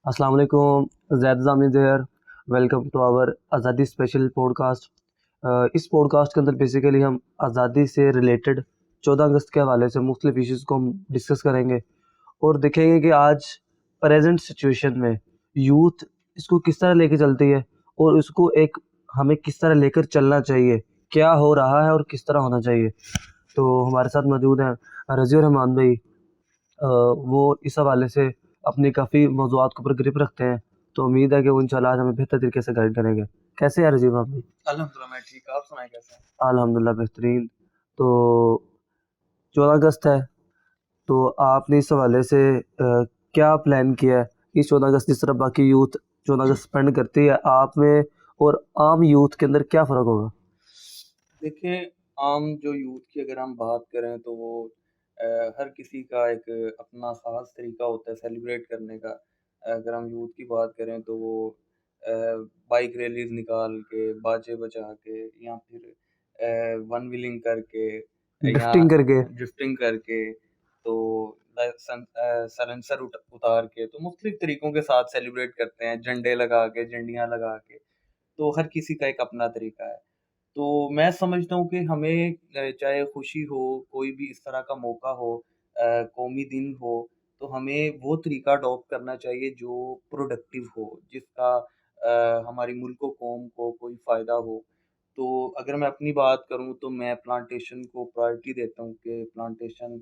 अस्सलाम वालेकुम ज़ैद ज़ामिद here. Welcome to our आज़ादी स्पेशल पॉडकास्ट। इस पॉडकास्ट के अंदर बेसिकली हम आज़ादी से रिलेटेड 14 अगस्त के हवाले से मुख्तलिफ इश्यूज़ को हम डिस्कस करेंगे और देखेंगे कि आज प्रेजेंट सिचुएशन में यूथ इसको किस तरह लेके चलती है और इसको एक हमें किस तरह लेकर चलना चाहिए, क्या हो रहा है और किस तरह होना चाहिए। तो हमारे साथ मौजूद हैं रज़ी और रहमान भाई। वो इस हवाले से अपनी काफ़ी मौज़ूआत के ऊपर ग्रिप रखते हैं, तो उम्मीद है कि वो इंशाल्लाह आज हमें बेहतर तरीके से गाइड करेंगे। कैसे हैं रज़ीब आप भी? अल्हम्दुलिल्लाह मैं ठीक। आप सुनाएं कैसे हैं? अल्हम्दुलिल्लाह बेहतरीन। तो 14 अगस्त है, तो आपने इस हवाले से क्या प्लान किया है इस 14 अगस्त जिस तरह बाकी यूथ 14 अगस्त स्पेंड करती है, आप में और आम यूथ के अंदर क्या फ़र्क होगा? देखिए, आम जो यूथ की अगर हम बात करें तो वो हर किसी का एक अपना ख़ास तरीका होता है सेलिब्रेट करने का। अगर हम यूथ की बात करें तो वो अ, बाइक रैलीज़ निकाल के, बाजे बजा के या फिर वन व्हीलिंग करके या ड्रिफ्टिंग करके। ड्रिफ्टिंग करके तो साइलेंसर उतार के तो मुख्तलिफ तरीकों के साथ सेलिब्रेट करते हैं, झंडे लगा के, झंडियाँ लगा के। तो हर किसी का एक अपना तरीका है। तो मैं समझता हूँ कि हमें चाहे खुशी हो, कोई भी इस तरह का मौका हो, कौमी दिन हो, तो हमें वो तरीका अडॉप्ट करना चाहिए जो प्रोडक्टिव हो, जिसका हमारी मुल्क को, कौम को कोई फ़ायदा हो। तो अगर मैं अपनी बात करूँ तो मैं प्लांटेशन को प्रायोरिटी देता हूँ कि प्लांटेशन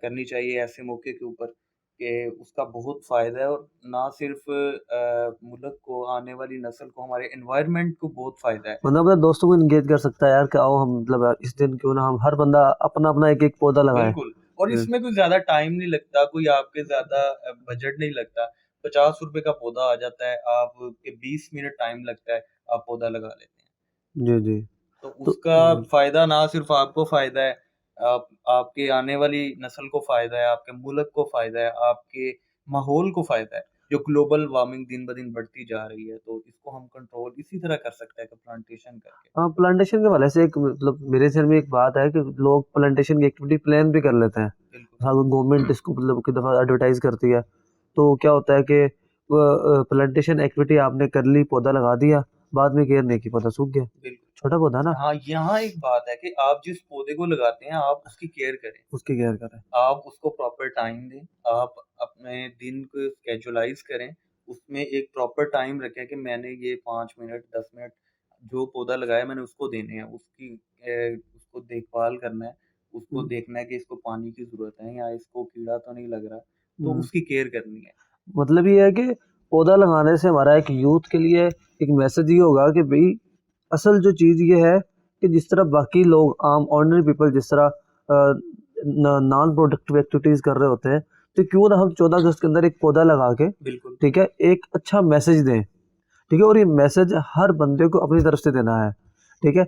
करनी चाहिए ऐसे मौके के ऊपर कि उसका बहुत फ़ायदा है और ना सिर्फ़ मुल्क को, आने वाली नस्ल को, हमारे एनवायरनमेंट को बहुत फ़ायदा है। मतलब अपने दोस्तों को एंगेज कर सकता है यार कि आओ हम मतलब इस दिन क्यों ना हम हर बंदा अपना-अपना एक-एक पौधा लगाए। बिल्कुल, और हुँ। इसमें कोई ज़्यादा टाइम नहीं लगता, कोई आपके ज़्यादा बजट नहीं लगता। ₹50 का पौधा आ जाता है, आपके 20 मिनट टाइम लगता है, आप पौधा लगा लेते हैं। जी, जी। तो तो उसका फ़ायदा ना सिर्फ़ आपको फ़ायदा है, आपके आने वाली नस्ल को फ़ायदा है, आपके मुल्क को फ़ायदा है, आपके माहौल को फ़ायदा है। जो ग्लोबल वार्मिंग दिन-ब-दिन बढ़ती जा रही है, तो इसको हम कंट्रोल इसी तरह कर सकते हैं कि प्लांटेशन करके। हाँ, प्लांटेशन के हवाले से एक मतलब मेरे ज़हन में एक बात है कि लोग प्लांटेशन की एक्टिविटी प्लान भी कर लेते हैं। बिल्कुल, हाँ, गवर्नमेंट इसको मतलब कई दफ़ा एडवर्टाइज़ करती है। तो क्या होता है कि प्लांटेशन एक्टिविटी आपने कर ली, पौधा लगा दिया, बाद में केयर नहीं की, पौधा सूख गया। बिल्कुल। छोटा पौधा ना, हाँ, यहाँ एक बात है कि आप जिस पौधे को लगाते हैं, आप उसकी केयर करें। उसकी केयर करें। आप उसको प्रॉपर टाइम दें, आप अपने दिन को शेड्यूलाइज़ करें, उसमें एक प्रॉपर टाइम रखें कि मैंने ये 5 मिनट, 10 मिनट जो पौधा लगाया मैंने उसको देने हैं, उसकी उसको देखभाल करना है, उसको हुँ, देखना है कि इसको पानी की ज़रूरत है या इसको कीड़ा तो नहीं लग रहा, तो हुँ। उसकी केयर करनी है। मतलब ये है कि पौधा लगाने से हमारा एक यूथ के लिए एक मैसेज ये होगा कि भई असल जो चीज़ ये है कि जिस तरह बाकी लोग आम ऑर्डिनरी पीपल जिस तरह नॉन प्रोडक्टिव एक्टिविटीज़ कर रहे होते हैं, तो क्यों ना हम 14 अगस्त के अंदर एक पौधा लगा के, बिल्कुल, ठीक है, एक अच्छा मैसेज दें, ठीक है, और ये मैसेज हर बंदे को अपनी तरफ से देना है, ठीक है।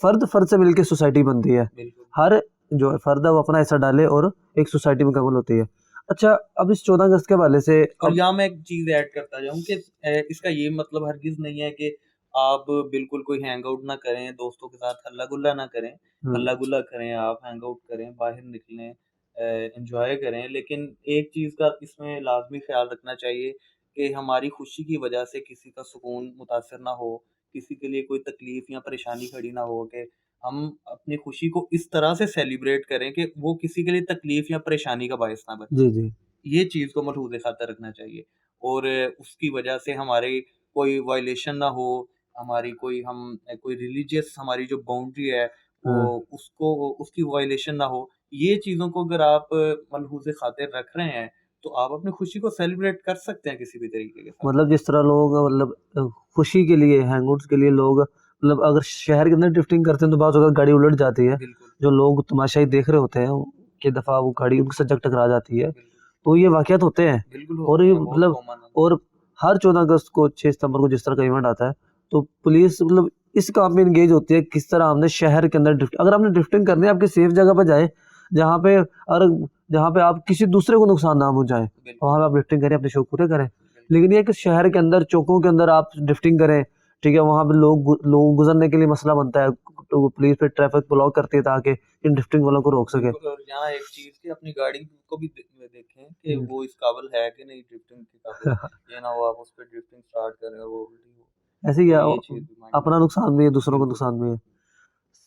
फ़र्द से मिलके सोसाइटी बनती है। बिल्कुल। हर जो फ़र्द है वो अपना हिस्सा डाले और एक सोसाइटी मुकम्मल होती है। अच्छा, अब इस 14 अगस्त के हवाले से और अब यहाँ मैं एक चीज़ ऐड करता जाऊँ कि इसका ये मतलब हरगिज़ नहीं है कि आप बिल्कुल कोई हैंग आउट ना करें, दोस्तों के साथ हल्ला-गुल्ला ना करें। हुँ, हल्ला-गुल्ला करें, आप हैंग आउट करें, बाहर निकलें, एन्जॉय करें। लेकिन एक चीज़ का इसमें लाज़मी ख़्याल रखना चाहिए कि हमारी खुशी की वजह से किसी का सुकून मुतासिर ना हो, किसी के लिए कोई तकलीफ़ या परेशानी खड़ी ना हो कि हम अपनी खुशी को इस तरह से सेलिब्रेट करें कि वो किसी के लिए तकलीफ़ या परेशानी का बायस ना बने। जी, जी। ये चीज़ को मलहूज़ ख़ातर रखना चाहिए और उसकी वजह से हमारी कोई वायलेशन ना हो, हमारी कोई रिलीजियस हमारी जो बाउंड्री है, हाँ, वो उसको उसकी वायलेशन ना हो। ये चीज़ों को अगर आप मलहूज़ ख़ातिर रख रहे हैं, तो आप अपनी खुशी को सेलिब्रेट कर सकते हैं किसी भी तरीके के साथ। मतलब जिस तरह लोग मतलब खुशी के लिए हैंगआउट्स के लिए लोग मतलब अगर शहर के अंदर ड्रिफ्टिंग करते हैं तो बाज़ औक़ात गाड़ी उलट जाती है। बिल्कुल, जो लोग तमाशाई देख रहे होते हैं, कई दफ़ा वो गाड़ी उनके साथ जब टकरा जाती है, बिल्कुल। तो ये वाक़यात होते हैं। बिल्कुल और होते ये हैं, बहुत मतलब कॉमन है। और हर 14 अगस्त को 6 सितंबर को जिस तरह का इवेंट आता है, तो पुलिस मतलब इस काम में एंगेज होती है किस तरह हमने शहर के अंदर अगर आपने ड्रिफ्टिंग करनी है, आपकी सेफ जगह पे जाएँ, जहाँ पे और जहाँ पे आप किसी दूसरे को नुकसान ना पहुँचाएँ, बिल्कुल, वहाँ पे आप ड्रिफ्टिंग करें, अपने शौक पूरे करें। बिल्कुल। लेकिन ये है कि शहर के अंदर चौकों के अंदर आप ड्रिफ्टिंग करें, ठीक है? वहाँ पे लोग गुज़रने के लिए मसला बनता है, तो पुलिस फिर ट्रैफिक ब्लॉक करती है ताकि इन ड्रिफ्टिंग वालों को रोक सके। बिल्कुल। और यहाँ एक चीज कि अपनी गाड़ी को भी देखें कि हम्म। वो इस काबिल है कि नहीं ड्रिफ्टिंग के काबिल। ये ना हो आप उस पर ड्रिफ्टिंग स्टार्ट करें और वो उल्टी हो, ऐसे ही तो है, ये चीज भी मायने अपना रखती नुकसान भी है, दूसरों है। को बिल्कुल। नुकसान भी है।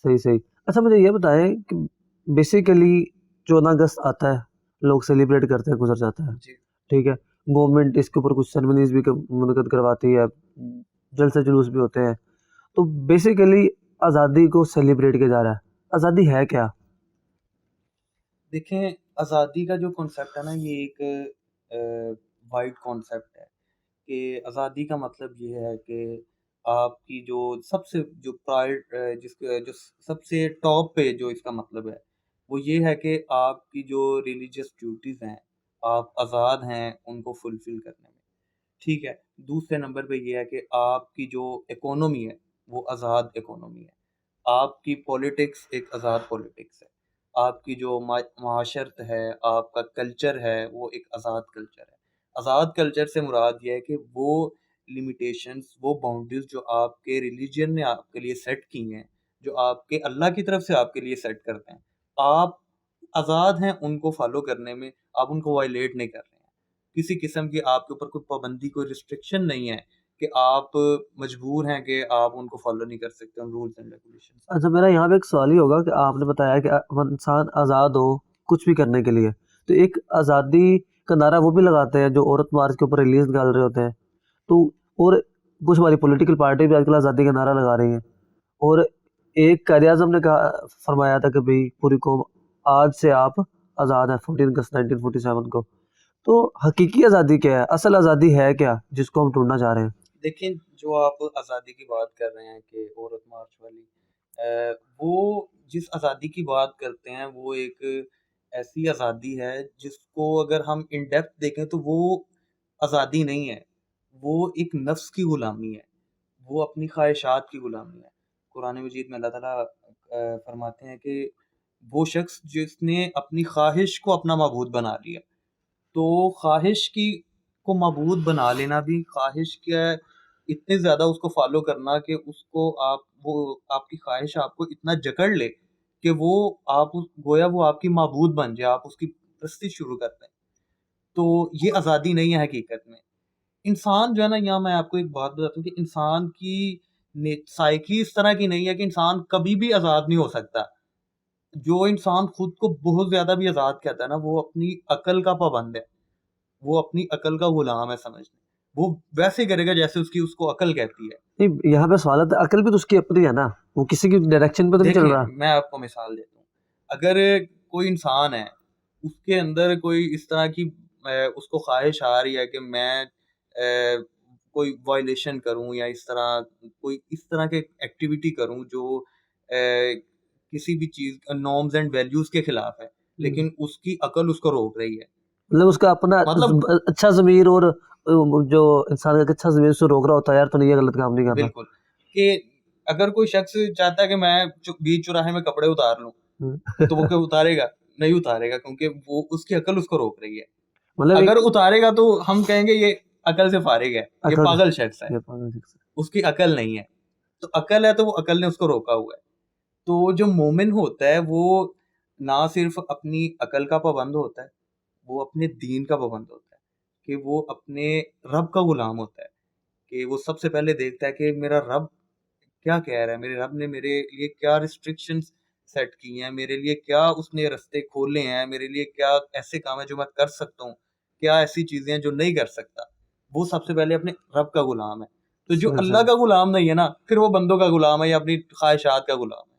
सही सही। अच्छा मुझे ये बताएं कि बेसिकली 14 अगस्त आता है, लोग सेलिब्रेट करते हैं, गुजर जाता है, जी। ठीक है। गवर्नमेंट इसके ऊपर कुछ सेरेमनीज भी मुनक़द करवाती है, जलसे जुलूस भी होते हैं। तो बेसिकली आज़ादी को सेलिब्रेट किया जा रहा है। आज़ादी है क्या? देखें, आज़ादी का जो कॉन्सेप्ट है ना, ये एक वाइड कॉन्सेप्ट है कि आज़ादी का मतलब ये है कि आपकी जो सबसे जो जिसके जो सबसे टॉप पे जो इसका मतलब है, वो ये है कि आपकी जो रिलीजियस ड्यूटीज़ हैं, आप आज़ाद हैं उनको फुलफ़िल करने में। ठीक है। दूसरे नंबर पे ये है कि आपकी जो इकोनॉमी है, वो आज़ाद इकोनॉमी है। आपकी पॉलिटिक्स एक आज़ाद पॉलिटिक्स है। आपकी जो माशरत है, आपका कल्चर है, वो एक आज़ाद कल्चर है। आज़ाद कल्चर से मुराद ये है कि वो लिमिटेशंस, वो बाउंड्रीज़ जो आपके रिलीजन ने आपके लिए सेट की हैं, जो आपके अल्लाह की तरफ से आपके लिए सेट करते हैं, आप आज़ाद हैं उनको फ़ॉलो करने में, आप उनको वायलेट नहीं कर रहे हैं। किसी किस्म की आपके ऊपर कोई पाबंदी, कोई रिस्ट्रिक्शन नहीं है कि आप मजबूर हैं कि आप उनको फ़ॉलो नहीं कर सकते, उन रूल्स एंड रेगुलेशंस को। अच्छा मेरा यहाँ पे एक सवाल ही होगा कि आपने बताया कि इंसान आज़ाद हो कुछ भी करने के लिए, तो एक आज़ादी का नारा वो भी लगाते हैं जो औरत मार्च के ऊपर रिलीज निकाल रहे होते हैं। तो और कुछ हमारी पॉलिटिकल पार्टी भी आजकल आज़ादी का नारा लगा रही है। और एक कायद-ए-आज़म ने कहा, फरमाया था कि भाई पूरी कौम आज से आप आज़ाद हैं 14 अगस्त 1947 को। तो हकीकी आज़ादी क्या है? असल आज़ादी है क्या जिसको हम ढूंढना चाह रहे हैं? देखिए, जो आप आज़ादी की बात कर रहे हैं कि औरत मार्च वाली, वो जिस आज़ादी की बात करते हैं, वो एक ऐसी आज़ादी है जिसको अगर हम इन डेप्थ देखें तो वो आज़ादी नहीं है, वो एक नफ्स की गुलामी है, वो अपनी ख्वाहिशात की गुलामी है। कुरान मजीद में अल्लाह ताला फरमाते हैं कि वो शख्स जिसने अपनी ख्वाहिश को अपना माबूद बना लिया। तो ख्वाहिश की को माबूद बना लेना भी, ख्वाहिश का इतने ज़्यादा उसको फ़ॉलो करना कि उसको आप वो आपकी ख्वाहिश आपको इतना जकड़ ले कि वो आप उस गोया वो आपकी माबूद बन जाए, आप उसकी परस्ती शुरू कर दें। तो ये आज़ादी नहीं है हकीकत में। इंसान जो है ना, यहाँ मैं आपको एक बात बताता हूँ कि इंसान की साइकी इस तरह की नहीं है कि इंसान कभी भी आज़ाद नहीं हो सकता। जो इंसान खुद को बहुत ज़्यादा भी आज़ाद कहता है ना, वो अपनी अकल का पाबंद है। वो अपनी अकल का गुलाम है समझ लें। वो वैसे करेगा जैसे उसको अकल कहती है। नहीं, यहाँ पे सवाल आता है, अकल भी तो उसकी अपनी है ना, वो किसी की डायरेक्शन पे तो नहीं चल देखें, रहा। मैं आपको मिसाल देता हूँ। अगर कोई इंसान है, उसके अंदर कोई इस तरह की उसको ख्वाहिश आ रही है कि मैं कोई वायलेशन करूँ या इस तरह कोई इस तरह के एक्टिविटी करूँ जो किसी भी चीज़ नॉर्म्स एंड वैल्यूज़ के खिलाफ है, लेकिन उसकी अकल उसको रोक रही है। मतलब उसका अपना मतलब अच्छा ज़मीर और जो इंसान का एक अच्छा ज़मीर उसको रोक रहा होता है, यार तूने ये गलत काम नहीं करना। बिल्कुल, कि अगर कोई शख्स चाहता है कि मैं बीच चौराहे में कपड़े उतार लूँ, हम्म। तो वो क्या उतारेगा? नहीं उतारेगा, क्योंकि वो उसकी अकल उसको रोक रही है। मतलब अगर एक उतारेगा तो हम कहेंगे ये अकल से फारिग है, ये अकल पागल शख्स है, ये पागल शख्स उसकी अकल नहीं है। तो अकल है तो वो अकल ने उसको रोका हुआ है। तो जो मोमिन होता है वो ना सिर्फ़ अपनी अकल का पाबंद होता है, वो अपने दीन का पाबंद होता है, कि वो अपने रब का गुलाम होता है, कि वो सबसे पहले देखता है कि मेरा रब क्या कह रहा है, मेरे रब ने मेरे लिए क्या रिस्ट्रिक्शंस सेट की हैं, मेरे लिए क्या उसने रास्ते खोले हैं, मेरे लिए क्या ऐसे काम है जो मैं कर सकता हूँ, क्या ऐसी चीज़ें हैं जो नहीं कर सकता। वो सबसे पहले अपने रब का गुलाम है। तो जो है। अल्लाह का गुलाम नहीं है ना, फिर वो बंदों का गुलाम है या अपनी ख्वाहिशात का गुलाम है।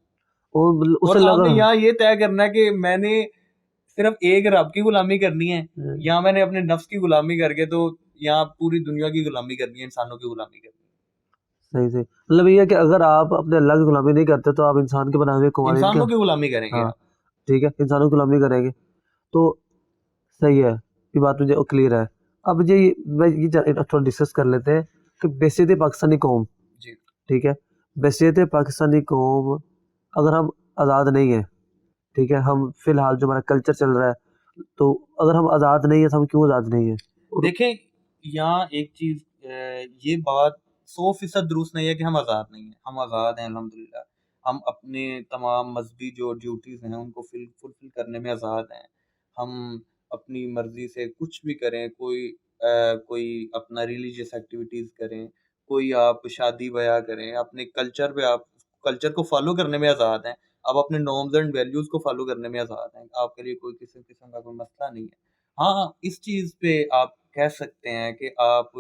और मतलब और उसे लगा। आपने यहाँ ये तय करना है कि मैंने सिर्फ एक रब की गुलामी करनी है, या मैंने अपने नफ्स की गुलामी करके तो यहाँ पूरी दुनिया की गुलामी करनी है, इंसानों की गुलामी करनी सही सही, मतलब ये है कि अगर आप अपने अल्लाह की गुलामी नहीं करते तो आप इंसान के बनाए हुए है। कवानीन के। इंसानों की गुलामी करेंगे हाँ आप। ठीक है, इंसानों की गुलामी करेंगे तो सही है, ये बात मुझे क्लियर है। अब ये मैं ये थोड़ा डिस्कस कर लेते हैं कि बेसियत पाकिस्तानी कौम, जी। ठीक है, बेसियत पाकिस्तानी कौम अगर हम आज़ाद नहीं है, ठीक है, हम फिलहाल जो हमारा कल्चर चल रहा है, तो अगर हम आज़ाद नहीं है तो हम क्यों आज़ाद नहीं है? और देखें, यहाँ एक चीज़, ये बात 100% दुरुस्त नहीं है कि हम आज़ाद नहीं हैं। हम आज़ाद हैं अल्हम्दुलिल्लाह। हम अपने तमाम मज़हबी जो ड्यूटीज़ हैं उनको फुलफ़िल करने में आज़ाद हैं। हम अपनी मर्ज़ी से कुछ भी करें, कोई अपना रिलीजियस एक्टिविटीज़ करें, कोई आप शादी-ब्याह करें, अपने कल्चर को फ़ॉलो करने में आज़ाद हैं। आप अपने नॉर्म्स एंड वैल्यूज़ को फ़ॉलो करने में आज़ाद हैं। आपके लिए कोई किसी किस्म का कोई मसला नहीं है। हाँ, इस चीज़ पे आप कह सकते हैं कि आप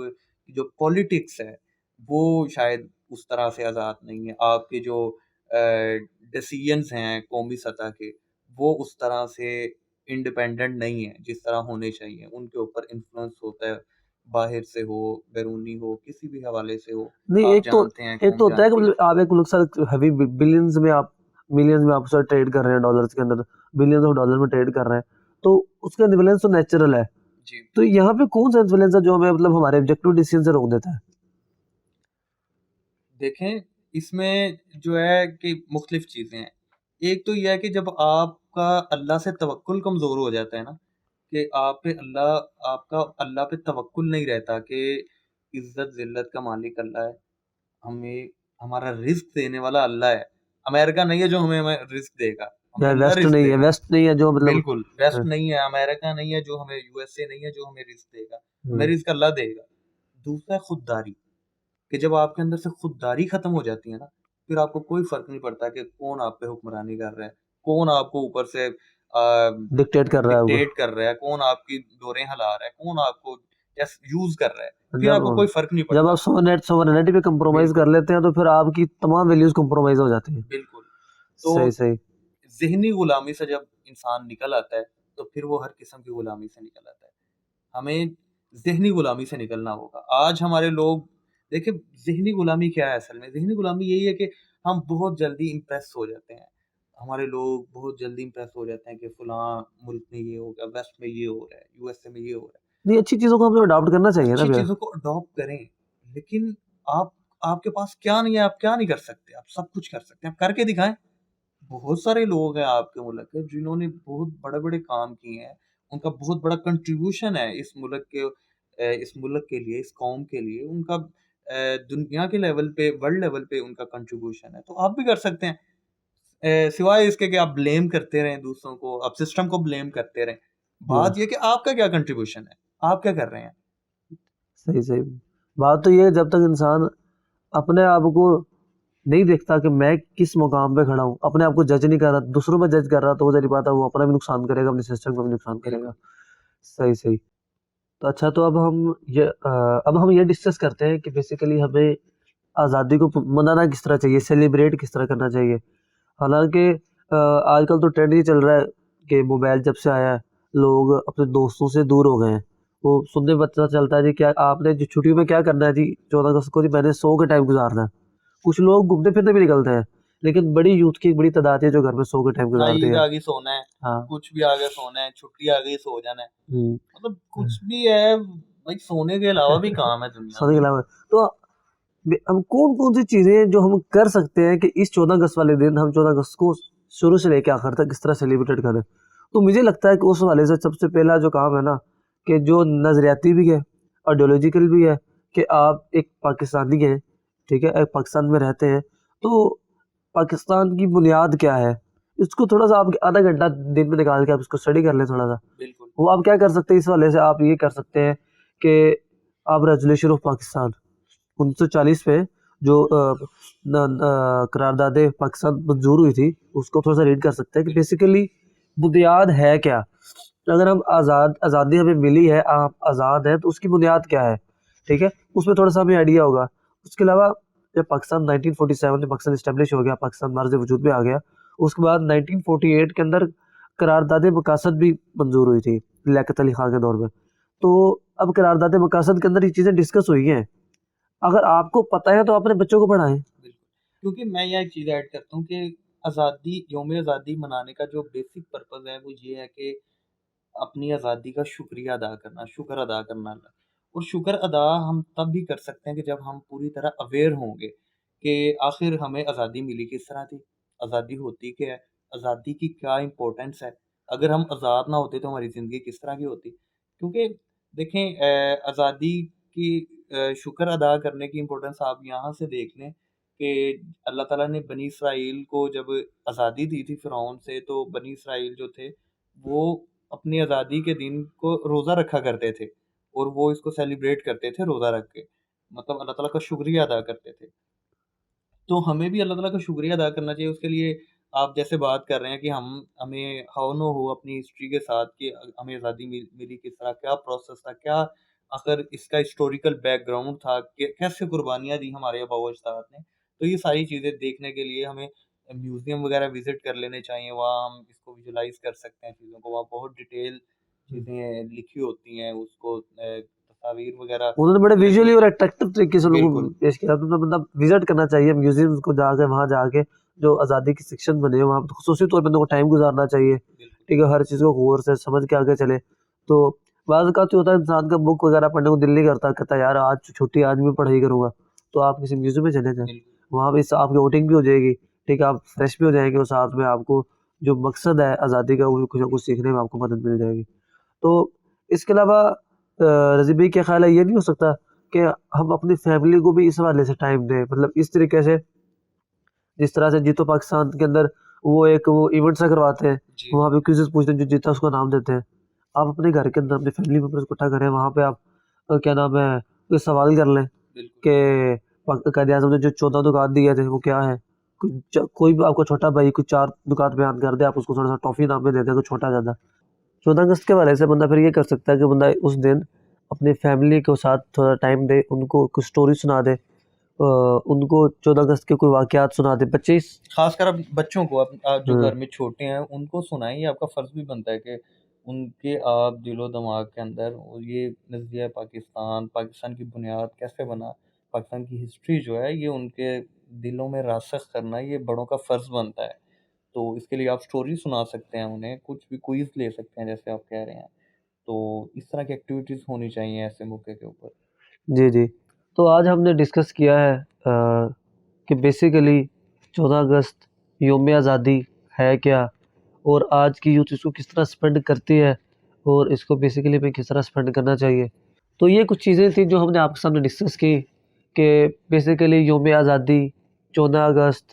जो पॉलिटिक्स है, वो शायद उस तरह से आज़ाद नहीं है। आपके जो डिसीजंस हैं कौमी सतह के, वो उस तरह से इंडिपेंडेंट नहीं है, जिस तरह होने चाहिए। उनके ऊपर इन्फ्लुएंस होता है, बाहर से हो, बैरूनी हो, किसी भी हवाले से हो। नहीं, आप एक तो जानते हैं, एक कौम तो होता है कि जानती है। मतलब आप एक मुल्क के साथ हैवी बिलियंस में आप मिलियंस में आप उससे ट्रेड कर रहे हैं डॉलर्स के अंदर, बिलियंस ऑफ डॉलर में ट्रेड कर रहे हैं, तो उसका इन्फ्लुएंस तो नेचुरल है। जी। तो यहाँ पे कौन सा इन्फ्लुएंस है जो हमें मतलब हमारे ऑब्जेक्टिव डिसीजन से रोक देता है? देखें, इसमें जो है कि मुख्तलिफ चीज़ें हैं। एक तो ये है कि जब आपका अल्लाह से तवक्कुल कमज़ोर हो जाता है ना, कि आपका अल्लाह पे तवक्कुल नहीं रहता कि इज़्ज़त-ज़िल्लत का मालिक अल्लाह है। हमें हमारा रिज़्क देने वाला अल्लाह है। अमेरिका नहीं है जो हमें रिज़्क देगा, हमें या अल्लाह रिज़्क देगा। वेस्ट नहीं है जो मतलब बिल्कुल, वेस्ट हाँ, नहीं है, अमेरिका नहीं है जो हमें यूएसए नहीं है जो हमें रिज़्क देगा, हमें हाँ, रिज़्क अल्लाह देगा। दूसरा है खुददारी। कि जब आपके अंदर से खुददारी खत्म हो जाती है ना, फिर आपको कोई फ़र्क नहीं पड़ता कि कौन आप पे हुक्मरानी कर रहा है, कौन आपको ऊपर से डिक्टेट कर रहा है वो। डिक्टेट कर रहा है, कौन आपकी डोरें हिला रहा है, कौन आपको जस्ट यूज़ कर रहा है, फिर जब आपको कोई फ़र्क नहीं जब आप पड़ता। सोवरेनिटी पे कंप्रोमाइज कर बिल्कुल, लेते हैं तो फिर आपकी तमाम वैल्यूज कंप्रोमाइज हो जाती हैं। बिल्कुल। तो सही सही। ज़हनी गुलामी से जब इंसान निकल आता है, तो फिर वो हर किस्म की गुलामी से निकल आता है। हमें ज़हनी गुलामी से निकलना होगा। आज हमारे लोग देखिए ज़हनी गुलामी क्या है असल में? ज़हनी गुलामी यही है कि हम बहुत जल्दी इम्प्रेस हो जाते हैं। हमारे लोग बहुत जल्दी इम्प्रेस हो जाते हैं कि फलाँ मुल्क में ये हो गया, वेस्ट में ये हो रहा है, यूएसए में ये हो रहा है। नहीं, अच्छी चीज़ों को हमें अडॉप्ट करना चाहिए ना अच्छी फिर। चीज़ों को अडॉप्ट करें, लेकिन आप आपके पास क्या नहीं है, आप क्या नहीं कर सकते? आप सब कुछ कर सकते हैं, आप करके दिखाएँ। बहुत सारे लोग हैं आपके मुल्क के जिन्होंने बहुत बड़े-बड़े काम किए हैं। उनका बहुत बड़ा कंट्रीब्यूशन है इस मुल्क के लिए, इस कौम के लिए। उनका दुनिया के लेवल पे, वर्ल्ड लेवल पे उनका कंट्रीब्यूशन है। तो आप भी कर सकते हैं। सिवाय इसके कि आप ब्लेम करते रहें दूसरों को, आप सिस्टम को ब्लेम करते रहें। या बात ये है कि आपका क्या कंट्रीब्यूशन है? आप क्या कर रहे हैं? सही सही। बात तो ये है जब तक इंसान अपने आप को नहीं देखता कि मैं किस मुकाम पे खड़ा हूँ, अपने आप को जज नहीं कर रहा, दूसरों पे जज कर रहा, तो वो ज़ाहिर बात है वो अपना भी नुकसान करेगा, अपने सिस्टम का भी नुकसान करेगा। बिल्कुल। सही सही। तो अच्छा, तो अब हम ये डिस्कस करते हैं कि बेसिकली हमें आज़ादी को मनाना किस तरह चाहिए, सेलिब्रेट किस तरह करना चाहिए। हालाँकि आजकल तो ट्रेंड ये चल रहा है कि मोबाइल जब से आया है, लोग अपने दोस्तों से दूर हो गए हैं। वो सुनने में पता चलता है जी, क्या आपने जी छुट्टियों में क्या करना है जी, 14 अगस्त को जी मैंने सो के टाइम गुज़ारना है। कुछ लोग घूमने-फिरने भी निकलते हैं, लेकिन बड़ी यूथ की एक बड़ी तादाद है जो घर में सो के टाइम हाँ, गुज़ारती ईद है। आ गई सोना है, हाँ। कुछ भी आ गया सोना है, छुट्टी आ गई सो जाना है। हुँ। मतलब कुछ भी है, भाई सोने के अलावा भी काम है दुनिया सोने के में। अलावा तो हम कौन-कौन सी चीज़ें जो हम कर सकते हैं कि इस 14 अगस्त वाले दिन हम 14 अगस्त को शुरू से लेके आखिर तक किस तरह सेलिब्रेट करें? तो मुझे लगता है कि उस हवाले से सबसे पहला जो काम है ना, कि जो नज़रियाती भी है, आइडियोलॉजिकल भी है, कि आप एक पाकिस्तानी हैं, ठीक है? एक पाकिस्तान में रहते हैं, तो पाकिस्तान की बुनियाद क्या है? इसको थोड़ा-सा आप आधा घंटा दिन में निकाल के आप इसको स्टडी कर लें थोड़ा-सा। बिल्कुल। वो आप क्या कर सकते हैं इस हवाले से, आप ये कर सकते हैं कि आप रेज़ोल्यूशन ऑफ पाकिस्तान 1940 में जो करारदाद पाकिस्तान मंजूर हुई थी, उसको थोड़ा सा रीड कर सकते हैं कि बिल्कुल। बेसिकली बुनियाद है क्या। अगर हम आज़ादी हमें मिली है, आप आज़ाद हैं, तो उसकी बुनियाद क्या है, ठीक है, उसमें थोड़ा सा हमें आइडिया होगा। उसके अलावा जब पाकिस्तान 1947 में पाकिस्तान इस्टेब्लिश हो गया, पाकिस्तान मार्ज़ वजूद में आ गया, उसके बाद 1948 के अंदर करारदाद मकासद भी मंजूर हुई थी लियाकत अली खान के दौर में। तो अब करारदाद मकासद के अंदर ये चीज़ें डिस्कस हुई हैं। अगर आपको पता है तो अपने बच्चों को पढ़ाएँ। बिल्कुल। क्योंकि मैं यहाँ एक चीज़ ऐड करता हूँ कि आज़ादी यौम आज़ादी मनाने का जो बेसिक पर्पज़ है वो ये है कि अपनी आज़ादी का शुक्रिया अदा करना, शुक्र अदा करना और शुक्र अदा हम तब भी कर सकते हैं कि जब हम पूरी तरह अवेयर होंगे कि आखिर हमें आज़ादी मिली किस तरह थी, आज़ादी होती क्या है, आज़ादी की क्या इम्पोर्टेंस है, अगर हम आज़ाद ना होते तो हमारी ज़िंदगी किस तरह की होती। क्योंकि देखें आज़ादी की शुक्र अदा करने की इम्पोर्टेंस आप यहाँ से देख लें कि अल्लाह ताला ने बनी इसराइल को जब आज़ादी दी थी फ़िरौन से, तो बनी इसराइल जो थे वो अपनी आज़ादी के दिन को रोज़ा रखा करते थे और वो इसको सेलिब्रेट करते थे रोज़ा रख के, मतलब अल्लाह ताला का शुक्रिया अदा करते थे। तो हमें भी अल्लाह ताला का शुक्रिया अदा करना चाहिए। उसके लिए आप जैसे बात कर रहे हैं कि हमें हाउ नो हो अपनी हिस्ट्री के साथ कि हमें आज़ादी मिली किस तरह, क्या प्रोसेस था, क्या आखिर इसका हिस्टोरिकल बैकग्राउंड था, कैसे कुर्बानियाँ दी हमारे आबा-ओ-अजदाद ने। तो ये सारी चीज़ें देखने के लिए हमें म्यूज़ियम वगैरह विज़िट कर लेने चाहिए। वहाँ हम इसको विजुअलाइज़ कर सकते हैं चीज़ों को। वहाँ बहुत डिटेल चीज़ें लिखी होती हैं, उसको तस्वीर वगैरह उन्होंने बड़े लगी विजुअली और होती अट्रैक्टिव तरीके से हैं। लोगों को बिल्कुल, पेश किया, तो मतलब विजिट करना चाहिए म्यूजियम्स को, जाके वहाँ जाके जो आज़ादी की सेक्शन बने हैं वहाँ पे खसूसी तौर पे बंदों को टाइम गुजारना चाहिए। बिल्कुल। ठीक है, हर चीज़ को गौर से समझ के आगे चले। तो बाज़ औक़ात ये होता है इंसान का बुक वगैरह पढ़ने को दिल नहीं करता, कहता है यार आज छुट्टी, आज मैं पढ़ाई करूँगा। तो आप किसी म्यूज़ियम में चले जाएँ, बिल्कुल, वहाँ पे इससे आपकी आउटिंग भी हो जाएगी, ठीक है, आप फ्रेश भी हो जाएँगे और साथ में आपको जो मकसद है आज़ादी का वो भी कुछ ना कुछ सीखने में आपको मदद मिल जाएगी। तो इसके अलावा रज़ी भाई क्या ख़्याल है, ये नहीं हो सकता कि हम अपनी फैमिली को भी इस हवाले से टाइम दें? मतलब इस तरीके से जिस तरह से जीतो पाकिस्तान के अंदर वो इवेंट सा करवाते हैं, जी। वहाँ पे क्विज़ेज़ पूछते हैं, जो जीता उसको इनाम देते हैं। आप अपने घर के अंदर अपनी फैमिली मेंबर्स को इकट्ठा करें, वहाँ पे आप क्या नाम है, कोई सवाल कर लें बिल्कुल, कि कायद-ए-आज़म ने जो 14 नुकात दिए थे वो क्या है? कोई भी आपका छोटा भाई कुछ 4 नुकात बयान कर दे, आप उसको थोड़ा-सा टॉफ़ी इनाम में दे दें, अगर छोटा-ज़्यादा। 14 अगस्त के हवाले से बंदा फिर ये कर सकता है कि बंदा उस दिन अपनी फैमिली के साथ थोड़ा टाइम दे, उनको कुछ स्टोरी सुना दे, उनको 14 अगस्त के कोई वाक़यात सुना दे। बच्चे इस ख़ासकर अब बच्चों को जो हुँ, घर में छोटे हैं उनको सुनाएँ, ये आपका फ़र्ज़ भी बनता है कि उनके आप दिलो-दिमाग के अंदर वो ये नज़रिया पाकिस्तान, पाकिस्तान की बुनियाद कैसे बना, पाकिस्तान की हिस्ट्री जो है ये उनके दिलों में रासख़ करना ये बड़ों का फ़र्ज़ बनता है। तो इसके लिए आप स्टोरी सुना सकते हैं उन्हें, कुछ भी क्विज़ ले सकते हैं जैसे आप कह रहे हैं। तो इस तरह की एक्टिविटीज़ होनी चाहिए ऐसे मौके के ऊपर। जी, जी। तो आज हमने डिस्कस किया है कि बेसिकली 14 अगस्त यौम आज़ादी है क्या? और आज की यूथ इसको किस तरह स्पेंड करती है और इसको बेसिकली हमें किस तरह स्पेंड करना चाहिए। तो ये कुछ चीज़ें थी जो हमने आपके सामने डिस्कस की कि बेसिकली यौम आज़ादी, 14 अगस्त,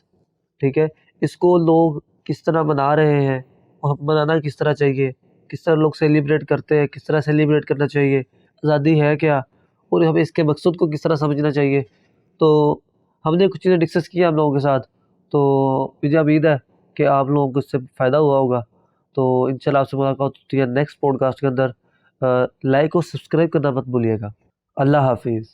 ठीक है? इसको लोग किस तरह मना रहे हैं और मनाना किस तरह चाहिए? किस तरह लोग सेलिब्रेट करते हैं, किस तरह सेलिब्रेट करना चाहिए? आज़ादी है क्या? और हमें इसके मकसद को किस तरह समझना चाहिए? तो हमने कुछ चीज़ें डिस्कस की आप लोगों के साथ, तो मुझे उम्मीद है कि आप लोगों को इससे फ़ायदा हुआ होगा। तो इंशाल्लाह आपसे मुलाकात होती है नेक्स्ट पॉडकास्ट के अंदर। लाइक और सब्सक्राइब करना मत भूलिएगा। अल्लाह हाफ़िज़।